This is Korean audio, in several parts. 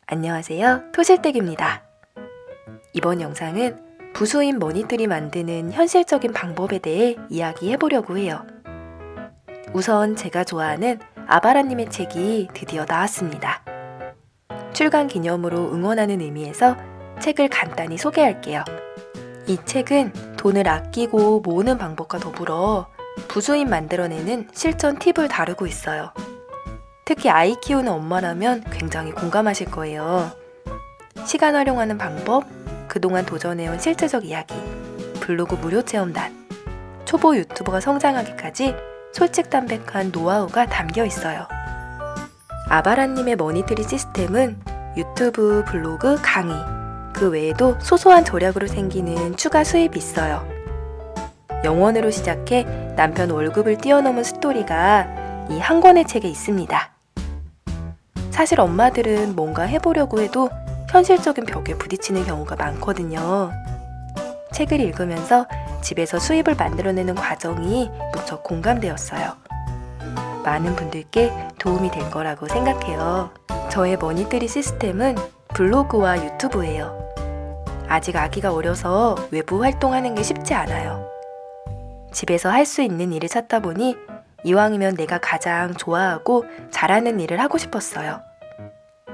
안녕하세요. 토실댁입니다. 이번 영상은 부수인 머니들이 만드는 현실적인 방법에 대해 이야기해보려고 해요. 우선 제가 좋아하는 아바라님의 책이 드디어 나왔습니다. 출간 기념으로 응원하는 의미에서 책을 간단히 소개할게요. 이 책은 돈을 아끼고 모으는 방법과 더불어 부수인 만들어내는 실전 팁을 다루고 있어요. 특히 아이 키우는 엄마라면 굉장히 공감하실 거예요. 시간 활용하는 방법, 그동안 도전해온 실제적 이야기, 블로그 무료 체험단, 초보 유튜버가 성장하기까지 솔직담백한 노하우가 담겨 있어요. 아바라님의 머니트리 시스템은 유튜브, 블로그, 강의, 그 외에도 소소한 절약으로 생기는 추가 수입이 있어요. 영원으로 시작해 남편 월급을 뛰어넘은 스토리가 이 한 권의 책에 있습니다. 사실 엄마들은 뭔가 해보려고 해도 현실적인 벽에 부딪히는 경우가 많거든요. 책을 읽으면서 집에서 수입을 만들어내는 과정이 무척 공감되었어요. 많은 분들께 도움이 될 거라고 생각해요. 저의 머니트리 시스템은 블로그와 유튜브예요. 아직 아기가 어려서 외부 활동하는 게 쉽지 않아요. 집에서 할 수 있는 일을 찾다 보니 이왕이면 내가 가장 좋아하고 잘하는 일을 하고 싶었어요.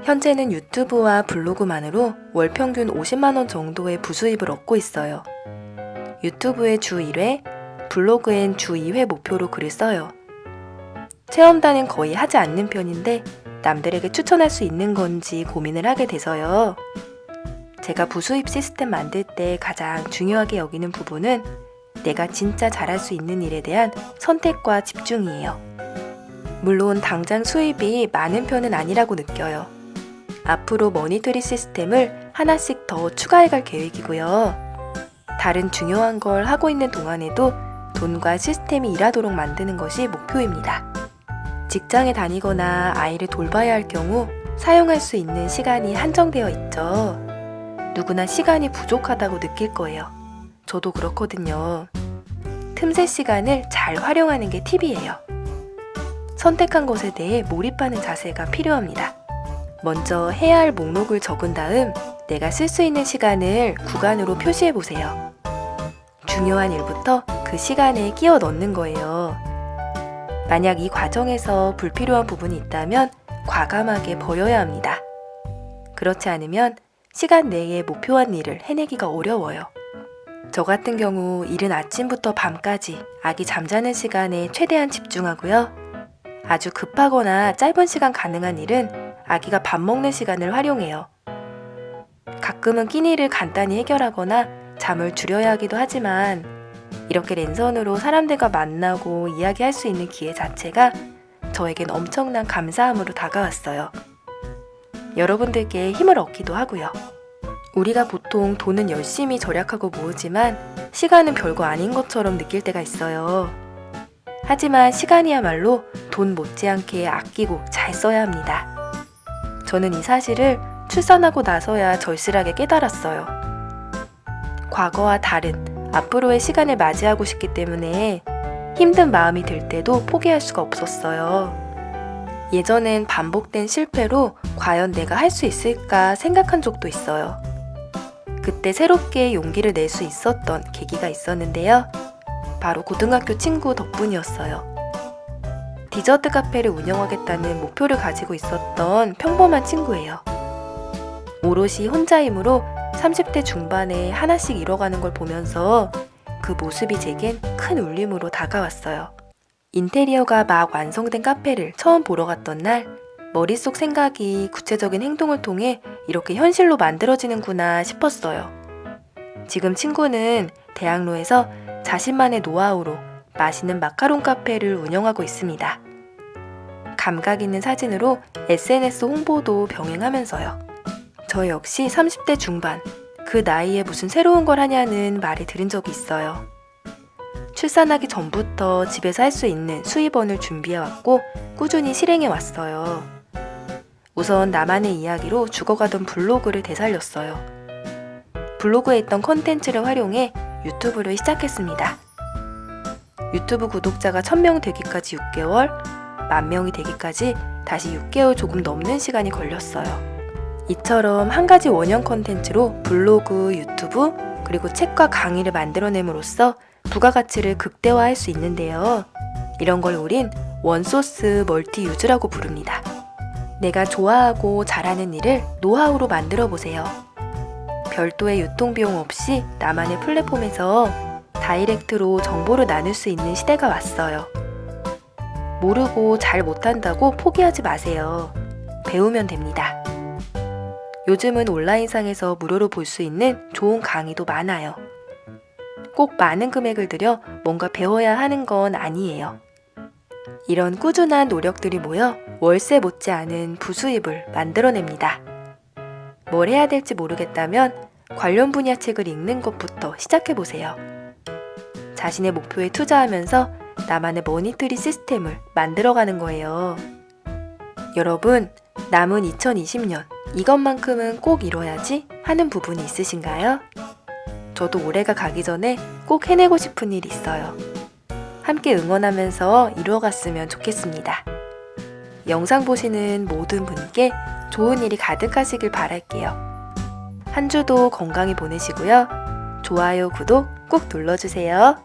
현재는 유튜브와 블로그만으로 월 평균 50만원 정도의 부수입을 얻고 있어요. 유튜브에 주 1회, 블로그엔 주 2회 목표로 글을 써요. 체험단은 거의 하지 않는 편인데 남들에게 추천할 수 있는 건지 고민을 하게 돼서요. 제가 부수입 시스템 만들 때 가장 중요하게 여기는 부분은 내가 진짜 잘할 수 있는 일에 대한 선택과 집중이에요. 물론 당장 수입이 많은 편은 아니라고 느껴요. 앞으로 머니트리 시스템을 하나씩 더 추가해갈 계획이고요. 다른 중요한 걸 하고 있는 동안에도 돈과 시스템이 일하도록 만드는 것이 목표입니다. 직장에 다니거나 아이를 돌봐야 할 경우 사용할 수 있는 시간이 한정되어 있죠. 누구나 시간이 부족하다고 느낄 거예요. 저도 그렇거든요. 틈새 시간을 잘 활용하는 게 팁이에요. 선택한 것에 대해 몰입하는 자세가 필요합니다. 먼저 해야 할 목록을 적은 다음 내가 쓸 수 있는 시간을 구간으로 표시해 보세요. 중요한 일부터 그 시간에 끼워 넣는 거예요. 만약 이 과정에서 불필요한 부분이 있다면 과감하게 버려야 합니다. 그렇지 않으면 시간 내에 목표한 일을 해내기가 어려워요. 저 같은 경우 이른 아침부터 밤까지 아기 잠자는 시간에 최대한 집중하고요. 아주 급하거나 짧은 시간 가능한 일은 아기가 밥 먹는 시간을 활용해요. 가끔은 끼니를 간단히 해결하거나 잠을 줄여야 하기도 하지만 이렇게 랜선으로 사람들과 만나고 이야기할 수 있는 기회 자체가 저에겐 엄청난 감사함으로 다가왔어요. 여러분들께 힘을 얻기도 하고요. 우리가 보통 돈은 열심히 절약하고 모으지만 시간은 별거 아닌 것처럼 느낄 때가 있어요. 하지만 시간이야말로 돈 못지않게 아끼고 잘 써야 합니다. 저는 이 사실을 출산하고 나서야 절실하게 깨달았어요. 과거와 다른 앞으로의 시간을 맞이하고 싶기 때문에 힘든 마음이 들 때도 포기할 수가 없었어요. 예전엔 반복된 실패로 과연 내가 할 수 있을까 생각한 적도 있어요. 그때 새롭게 용기를 낼 수 있었던 계기가 있었는데요. 바로 고등학교 친구 덕분이었어요. 디저트 카페를 운영하겠다는 목표를 가지고 있었던 평범한 친구예요. 오롯이 혼자 힘으로 30대 중반에 하나씩 이뤄가는 걸 보면서 그 모습이 제겐 큰 울림으로 다가왔어요. 인테리어가 막 완성된 카페를 처음 보러 갔던 날 머릿속 생각이 구체적인 행동을 통해 이렇게 현실로 만들어지는구나 싶었어요. 지금 친구는 대학로에서 자신만의 노하우로 맛있는 마카롱 카페를 운영하고 있습니다. 감각 있는 사진으로 SNS 홍보도 병행하면서요. 저 역시 30대 중반, 그 나이에 무슨 새로운 걸 하냐는 말을 들은 적이 있어요. 출산하기 전부터 집에서 할 수 있는 수입원을 준비해왔고 꾸준히 실행해왔어요. 우선 나만의 이야기로 죽어가던 블로그를 되살렸어요. 블로그에 있던 컨텐츠를 활용해 유튜브를 시작했습니다. 유튜브 구독자가 1000명 되기까지 6개월, 10,000명이 되기까지 다시 6개월 조금 넘는 시간이 걸렸어요. 이처럼 한 가지 원형 컨텐츠로 블로그, 유튜브, 그리고 책과 강의를 만들어냄으로써 부가가치를 극대화할 수 있는데요. 이런 걸 우린 원소스 멀티 유즈라고 부릅니다. 내가 좋아하고 잘하는 일을 노하우로 만들어 보세요. 별도의 유통비용 없이 나만의 플랫폼에서 다이렉트로 정보를 나눌 수 있는 시대가 왔어요. 모르고 잘 못한다고 포기하지 마세요. 배우면 됩니다. 요즘은 온라인상에서 무료로 볼 수 있는 좋은 강의도 많아요. 꼭 많은 금액을 들여 뭔가 배워야 하는 건 아니에요. 이런 꾸준한 노력들이 모여 월세 못지않은 부수입을 만들어냅니다. 뭘 해야 될지 모르겠다면 관련 분야 책을 읽는 것부터 시작해보세요. 자신의 목표에 투자하면서 나만의 머니트리 시스템을 만들어가는 거예요. 여러분, 남은 2020년 이것만큼은 꼭 이뤄야지 하는 부분이 있으신가요? 저도 올해가 가기 전에 꼭 해내고 싶은 일이 있어요. 함께 응원하면서 이루어갔으면 좋겠습니다. 영상 보시는 모든 분께 좋은 일이 가득하시길 바랄게요. 한 주도 건강히 보내시고요. 좋아요, 구독 꼭 눌러주세요.